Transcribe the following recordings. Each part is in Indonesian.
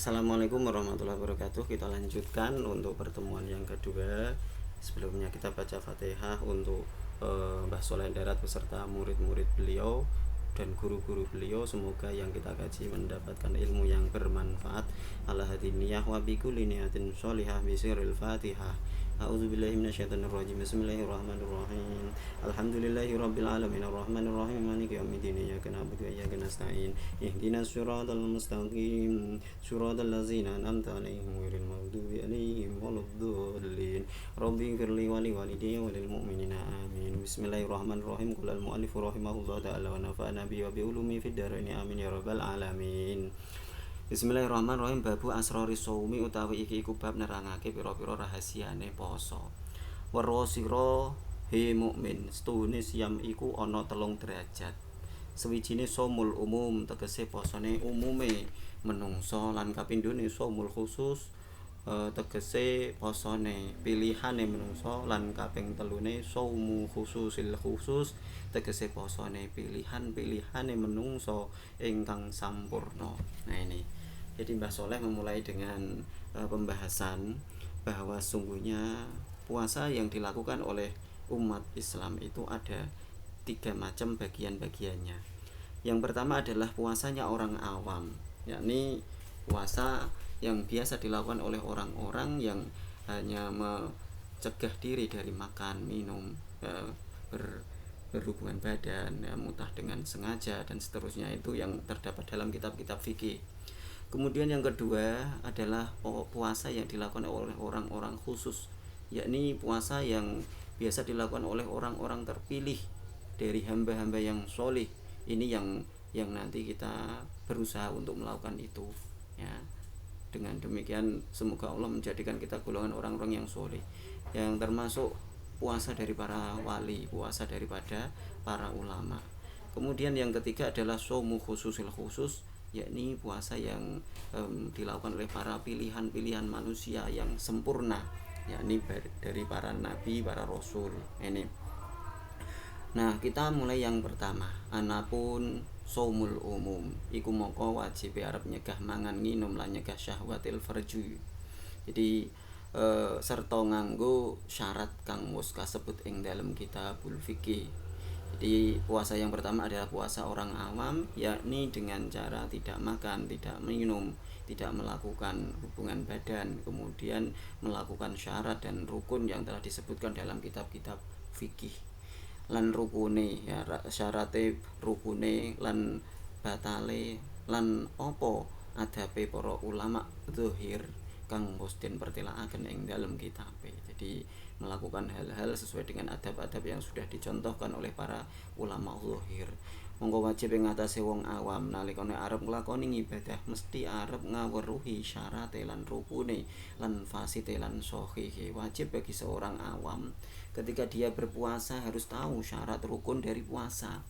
Assalamualaikum warahmatullahi wabarakatuh. Kita lanjutkan untuk pertemuan yang kedua. Sebelumnya kita baca Fatihah untuk Mbah Soleh Darat beserta murid-murid beliau dan guru-guru beliau. Semoga yang kita kaji mendapatkan ilmu yang bermanfaat. Ala hadiniyah wa bikulli niyatin sholihah bisiril Fatihah. A'udzubillahi minasyaitonirrajim. Bismillahirrahmanirrahim. Alhamdulillahirabbil alamin arrahmanir rahim maliki yaumiddin iyyaka na'budu wa iyyaka nasta'in ihdinas siratal mustaqim siratal ladzina an'amta 'alaihim ghairil maghdubi 'alaihim waladdallin rabbighfirli wa liwalidayya wa lil mu'minina amin. Bismillahirrahmanirrahim. Qala al mu'allif rahimahullahu ta'ala wa nafa'ana bi wa bi ulumi fid dharain amin ya rabbal alamin. Bismillahirrahmanirrahim. Babu asrori saumi utawi iki iku bab nerangake pira-pira rahasiane poso. Weruh sira he mukmin, setune siam iku ana 3 derajat. Sewijine somul umum tegese posone umume menungso lan kapindhone somul khusus tegese posone pilihane menungso lan kaping telune saumu khususil khusus tegese posone pilihan-pilihane menungso ingkang sampurna. Nah ini. Jadi Mbah Soleh memulai dengan pembahasan bahwa sungguhnya puasa yang dilakukan oleh umat Islam itu ada 3 macam bagian-bagiannya. Yang pertama adalah puasanya orang awam, yakni puasa yang biasa dilakukan oleh orang-orang yang hanya mencegah diri dari makan, minum, berhubungan badan, mutah dengan sengaja dan seterusnya, itu yang terdapat dalam kitab-kitab fikih. Kemudian yang kedua adalah puasa yang dilakukan oleh orang-orang khusus, yakni puasa yang biasa dilakukan oleh orang-orang terpilih dari hamba-hamba yang solih. Ini yang nanti kita berusaha untuk melakukan itu, ya. Dengan demikian semoga Allah menjadikan kita golongan orang-orang yang solih, yang termasuk puasa dari para wali, puasa daripada para ulama. Kemudian yang ketiga adalah shomu khususil khusus, yakni puasa yang dilakukan oleh para pilihan-pilihan manusia yang sempurna, yakni dari para nabi, para rasul ini. Nah, kita mulai yang pertama. Anapun saumul umum iku moko wajib arep nyegah mangan nginum lan nyegah syahwatil farju. Jadi serta nganggo syarat kang wis kasebut ing dalam kitabul fikih. Jadi puasa yang pertama adalah puasa orang awam, yakni dengan cara tidak makan, tidak minum, tidak melakukan hubungan badan, kemudian melakukan syarat dan rukun yang telah disebutkan dalam kitab-kitab fikih. Lan rukune, ya, syarate rukune lan batale lan opo adabe para ulama zahir kang wis den pertelakaken ing dalam kitab. Jadi melakukan hal-hal sesuai dengan adab-adab yang sudah dicontohkan oleh para ulama zahir. Monggo wajib ing atase wong awam nalika arep nglakoni ibadah mesti arep ngaweruhi syarate lan rukune lan fasite lan sahihe. Wajib bagi seorang awam ketika dia berpuasa harus tahu syarat rukun dari puasa.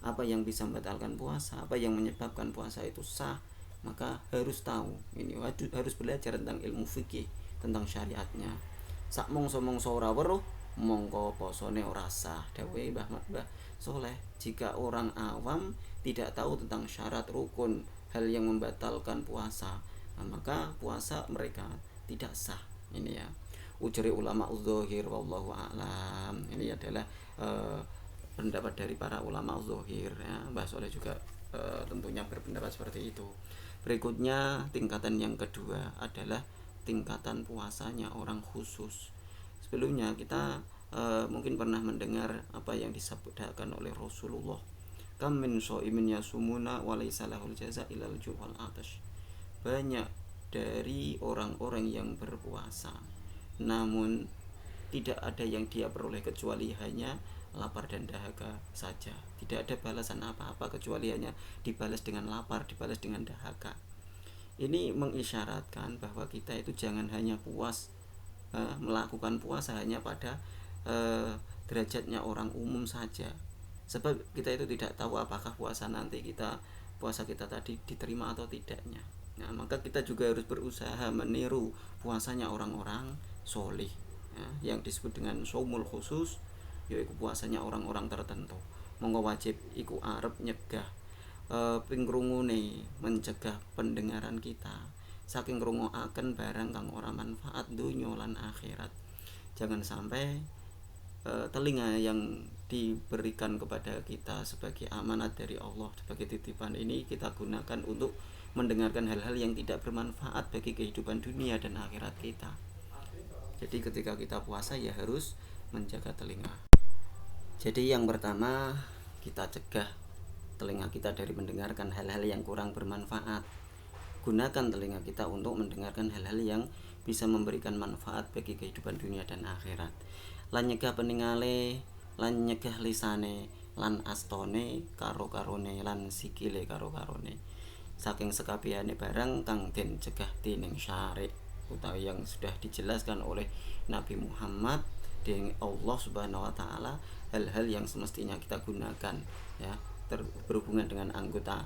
Apa yang bisa membatalkan puasa, apa yang menyebabkan puasa itu sah, maka harus tahu. Ini harus belajar tentang ilmu fikih, tentang syariatnya. Sak mongso-mongso ora weruh mongko posone ora sah. Dawuhe Mbah Soleh, jika orang awam tidak tahu tentang syarat rukun, hal yang membatalkan puasa, maka puasa mereka tidak sah. Ini ya, ujri ulama udzahir wallahu a'lam. Ini adalah pendapat dari para ulama udzahir, ya. Mbah Soleh juga tentunya berpendapat seperti itu. Berikutnya tingkatan yang kedua adalah tingkatan puasanya orang khusus. Sebelumnya kita mungkin pernah mendengar apa yang disabdakan oleh Rasulullah, kam min shaimin yasumuna wa laisa lahul jaza ilal ju' wal atash. Banyak dari orang-orang yang berpuasa namun tidak ada yang dia peroleh kecuali hanya lapar dan dahaga saja. Tidak ada balasan apa-apa kecuali hanya dibalas dengan lapar, dibalas dengan dahaga. Ini mengisyaratkan bahwa kita itu jangan hanya puas melakukan puasa hanya pada derajatnya orang umum saja. Sebab kita itu tidak tahu apakah puasa kita tadi diterima atau tidaknya. Nah, maka kita juga harus berusaha meniru puasanya orang-orang solih, ya, yang disebut dengan shaumul khusus, yaitu puasanya orang-orang tertentu. Monggo wajib iku arep nyegah pingrungune, mencegah pendengaran kita, saking ngrungokaken barang kang ora manfaat donya lan akhirat. Jangan sampai telinga yang diberikan kepada kita sebagai amanat dari Allah, sebagai titipan ini kita gunakan untuk mendengarkan hal-hal yang tidak bermanfaat bagi kehidupan dunia dan akhirat kita. Jadi ketika kita puasa ya harus menjaga telinga. Jadi yang pertama, kita cegah telinga kita dari mendengarkan hal-hal yang kurang bermanfaat. Gunakan telinga kita untuk mendengarkan hal-hal yang bisa memberikan manfaat bagi kehidupan dunia dan akhirat. Lan nyegah peningale, lan nyegah lisane, lan astone karo-karone, lan sikile karo-karone. Saking sekabehane barang kang den cegah dening syari' utawi yang sudah dijelaskan oleh Nabi Muhammad dengan Allah Subhanahu wa taala, hal-hal yang semestinya kita gunakan ya, berhubungan dengan anggota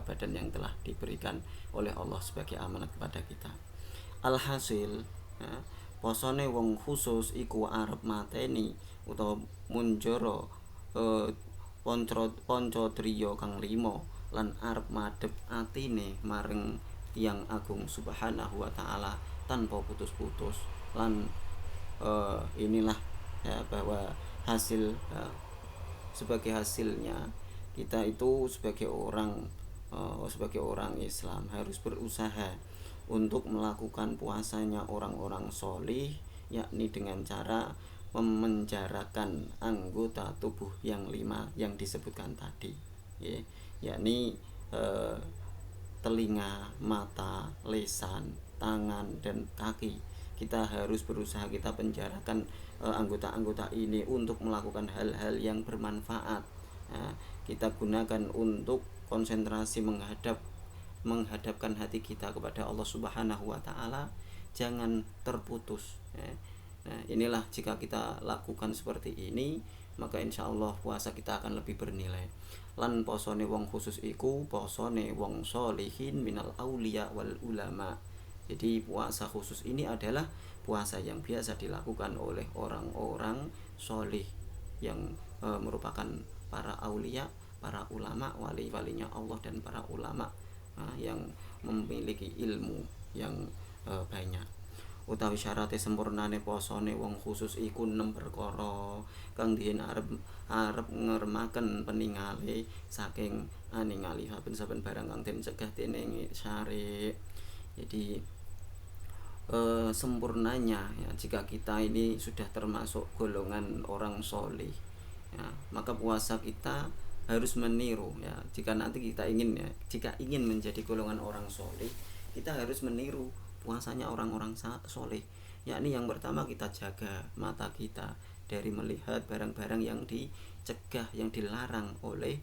badan yang telah diberikan oleh Allah sebagai amanat kepada kita. Alhasil ya, posone wong khusus iku arep mateni utawa munjara panca driya kang 5 lan arep madhep atine marang Yang Agung Subhanahu wa taala tanpa putus-putus. Lan inilah ya, bahwa hasil sebagai hasilnya kita itu sebagai orang Islam harus berusaha untuk melakukan puasanya orang-orang sholih, yakni dengan cara memenjarakan anggota tubuh yang 5 yang disebutkan tadi ya, yakni telinga, mata, lisan, tangan, dan kaki. Kita harus berusaha kita penjarakan anggota-anggota ini untuk melakukan hal-hal yang bermanfaat. Nah, kita gunakan untuk konsentrasi menghadapkan hati kita kepada Allah Subhanahu wa taala, jangan terputus ya. Nah, inilah jika kita lakukan seperti ini, maka insya Allah puasa kita akan lebih bernilai. Lan posone wong khusus iku posone wong sholihin minal aulia wal ulama. Jadi puasa khusus ini adalah puasa yang biasa dilakukan oleh orang-orang sholih yang merupakan para aulia, para ulama, wali-walinya Allah, dan para ulama yang memiliki ilmu yang banyak. Utawi syaratnya sempurnane posone wong khusus iku 6 perkara kang dihen arep ngermaken peningale saking aningali saben-saben barang kang den cegah dening syari'. Jadi sempurnanya ya, jika kita ini sudah termasuk golongan orang sholih ya, maka puasa kita harus meniru ya. Jika nanti kita ingin ya, jika ingin menjadi golongan orang sholih, kita harus meniru puasanya orang-orang sholih, yakni yang pertama kita jaga mata kita dari melihat barang-barang yang dicegah, yang dilarang oleh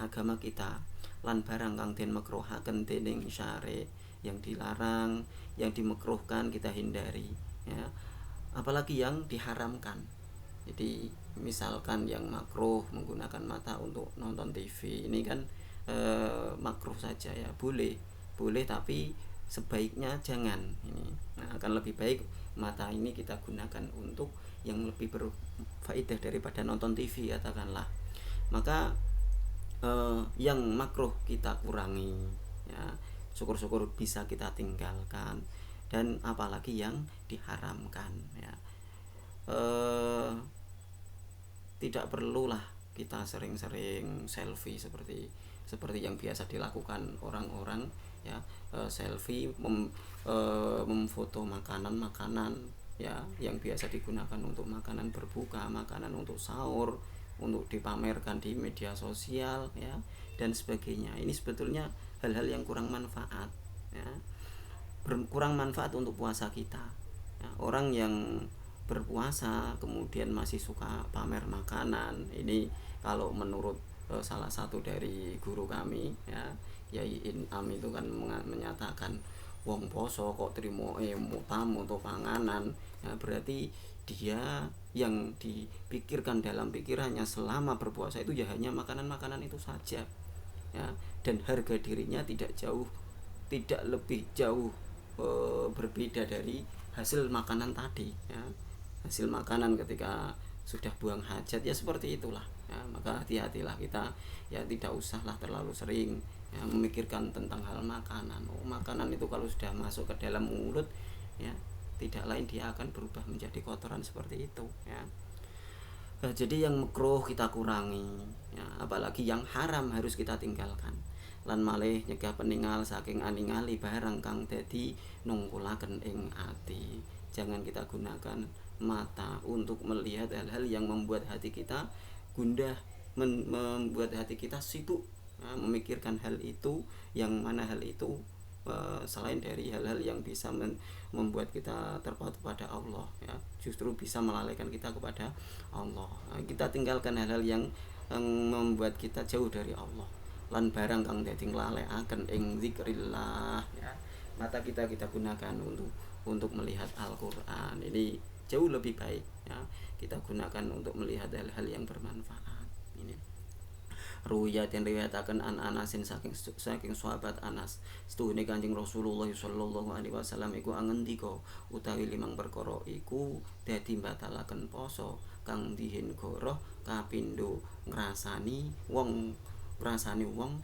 agama kita, lan barang kang den makruhaken dening syari', yang dilarang, yang dimekruhkan kita hindari ya. Apalagi yang diharamkan. Jadi misalkan yang makruh menggunakan mata untuk nonton TV, ini kan makruh saja ya, boleh tapi sebaiknya jangan ini. Nah, akan lebih baik mata ini kita gunakan untuk yang lebih berfaedah daripada nonton TV katakanlah. Maka yang makruh kita kurangi ya, syukur-syukur bisa kita tinggalkan, dan apalagi yang diharamkan ya. Tidak perlulah kita sering-sering selfie seperti yang biasa dilakukan orang-orang ya, selfie memfoto makanan ya yang biasa digunakan untuk makanan berbuka, makanan untuk sahur, untuk dipamerkan di media sosial ya, dan sebagainya. Ini sebetulnya hal-hal yang kurang manfaat ya, kurang manfaat untuk puasa kita ya. Orang yang berpuasa kemudian masih suka pamer makanan, ini kalau menurut salah satu dari guru kami ya, Yai Inam itu kan menyatakan wong poso kok trimo tamu atau panganan ya, berarti dia yang dipikirkan dalam pikirannya selama berpuasa itu ya hanya makanan-makanan itu saja ya, dan harga dirinya tidak lebih jauh berbeda dari hasil makanan tadi ya. Hasil makanan ketika sudah buang hajat ya seperti itulah ya. Maka hati-hatilah kita ya, tidak usahlah terlalu sering ya, memikirkan tentang hal makanan. Makanan itu kalau sudah masuk ke dalam mulut, ya tidak lain dia akan berubah menjadi kotoran seperti itu, ya. Jadi yang makruh kita kurangi, ya, apalagi yang haram harus kita tinggalkan. Lan malih nyegah peninggal saking aningali barang kang dadi nungkulaken ing ati. Jangan kita gunakan mata untuk melihat hal-hal yang membuat hati kita gundah, membuat hati kita sibuk, ya, memikirkan hal itu, yang mana hal itu selain dari hal-hal yang bisa membuat kita terpaut pada Allah, ya, justru bisa melalaikan kita kepada Allah. Kita tinggalkan hal-hal yang membuat kita jauh dari Allah. Lan barang kang dadi nglalekaken ing zikrillah, ya, mata kita gunakan untuk melihat Al-Qur'an. Ini jauh lebih baik, ya, kita gunakan untuk melihat hal-hal yang bermanfaat. Ini Ruya yang riwayataken an Anasin saking sahabat Anas, setuhune Kanjeng Rasulullah sallallahu alaihi wasallam iku angendika utawi 5 perkara iku dadi batalaken poso kang dihin goroh kapindho ngrasani wong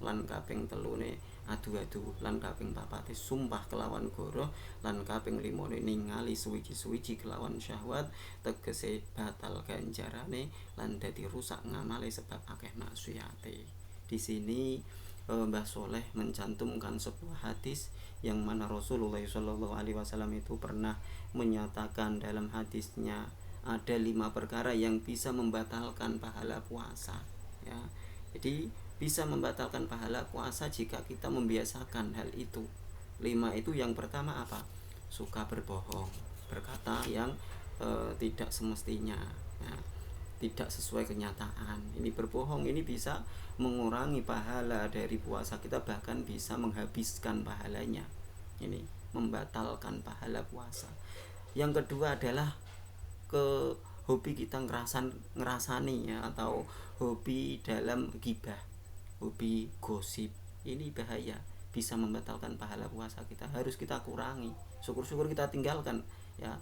lan kaping telune adu-adu, lan kaping papate sumpah kelawan goroh, lan kaping 5 ningali suwiji-suwiji kelawan syahwat, tegese batal ganjarane lan dadi rusak ngamale sebab akeh maksiate. Di sini Mbah Soleh mencantumkan sebuah hadis yang mana Rasulullah Shallallahu Alaihi Wasallam itu pernah menyatakan dalam hadisnya ada 5 perkara yang bisa membatalkan pahala puasa, ya. Jadi bisa membatalkan pahala puasa jika kita membiasakan hal itu. 5 itu yang pertama apa? Suka berbohong, berkata yang tidak semestinya, ya, tidak sesuai kenyataan. Ini berbohong ini bisa mengurangi pahala dari puasa kita, bahkan bisa menghabiskan pahalanya. Ini membatalkan pahala puasa. Yang kedua adalah hobi kita ngerasani, ya, atau hobi dalam gibah, hobi gosip. Ini bahaya, bisa membatalkan pahala puasa kita, harus kita kurangi. Syukur-syukur kita tinggalkan, ya.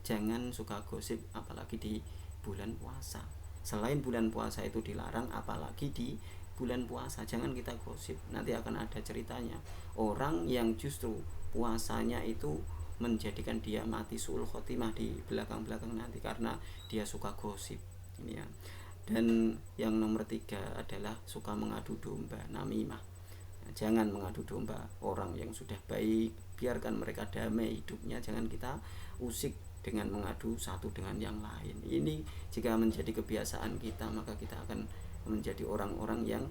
Jangan suka gosip apalagi di bulan puasa. Selain bulan puasa itu dilarang, apalagi di bulan puasa jangan kita gosip. Nanti akan ada ceritanya orang yang justru puasanya itu menjadikan dia mati suul khotimah di belakang-belakang nanti karena dia suka gosip. Ini ya. Dan yang nomor 3 adalah suka mengadu domba, namimah. Jangan mengadu domba orang yang sudah baik, biarkan mereka damai hidupnya, jangan kita usik dengan mengadu satu dengan yang lain. Ini jika menjadi kebiasaan kita, maka kita akan menjadi orang-orang yang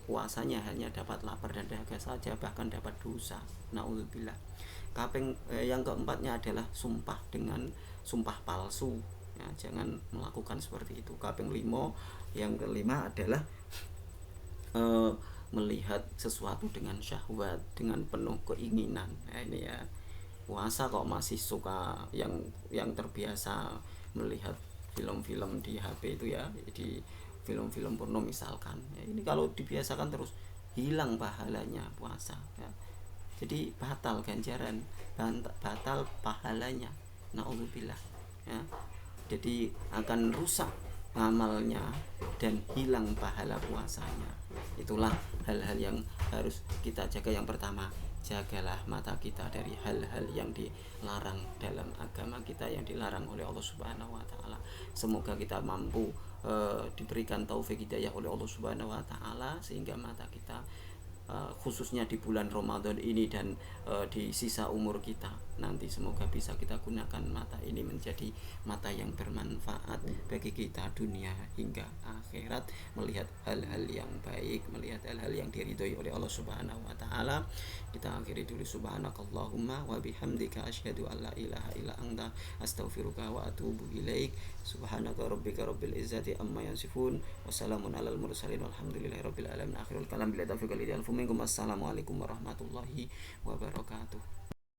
puasanya hanya dapat lapar dan dahaga saja, bahkan dapat dosa. Naudzubillah. Yang keempatnya adalah sumpah dengan sumpah palsu, ya, jangan melakukan seperti itu. Yang kelima adalah melihat sesuatu dengan syahwat, dengan penuh keinginan. Nah, ini ya, puasa kok masih suka yang terbiasa melihat film-film di HP itu, ya, di film-film porno misalkan, ya, ini kalau dibiasakan terus hilang pahalanya puasa, ya. Jadi batal ganjaran, batal pahalanya, naudzubillah, ya. Jadi akan rusak amalnya dan hilang pahala puasanya. Itulah hal-hal yang harus kita jaga. Yang pertama, jagalah mata kita dari hal-hal yang dilarang dalam agama kita, yang dilarang oleh Allah Subhanahu wa taala. Semoga kita mampu diberikan taufik hidayah oleh Allah Subhanahu wa taala sehingga mata kita khususnya di bulan Ramadan ini dan di sisa umur kita nanti, semoga bisa kita gunakan mata ini menjadi mata yang bermanfaat bagi kita dunia hingga akhirat, melihat hal-hal yang baik, melihat hal-hal yang diridhoi oleh Allah Subhanahu wa taala. Kita akhiri dulu. Subhanakallahumma wa bihamdika asyhadu an la ilaha illa anta astaghfiruka wa atubu ilaik. Subhanaka rabbika rabbil izzati amma yasifun wa salamun alal mursalin walhamdulillahi rabbil alamin. Akhirul kalam bila taufiq wal hidayah minkum. Assalamualaikum warahmatullahi wabarakatuh.